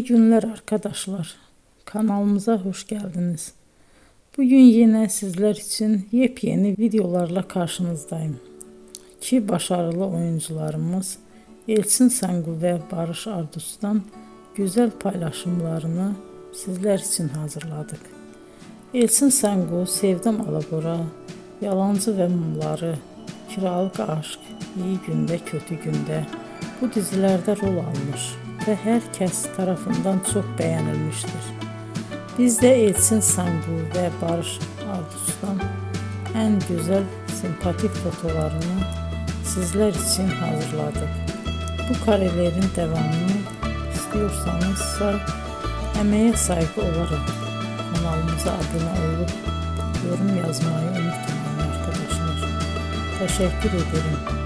İyi günler arkadaşlar. Kanalımıza hoş geldiniz. Bugün yine sizler için yepyeni videolarla karşınızdayım. İki başarılı oyuncularımız Elçin Sangu ve Barış Ardus'tan güzel paylaşımlarını sizler için hazırladık. Elçin Sangu, Sevdim Alabora, Yalancı ve Mumları, Kiralık Aşk, İyi Günde Kötü Günde bu dizilerde rol almış ve herkes tarafından çok beğenilmiştir. Biz de Elçin Sangu ve Barış Ardus'tan en güzel sempatik fotolarını sizler için hazırladık. Bu karelerin devamını istiyorsanız emeğe saygı olarak kanalımıza abone olup yorum yazmayı unutmayın arkadaşlar. Teşekkür ederim.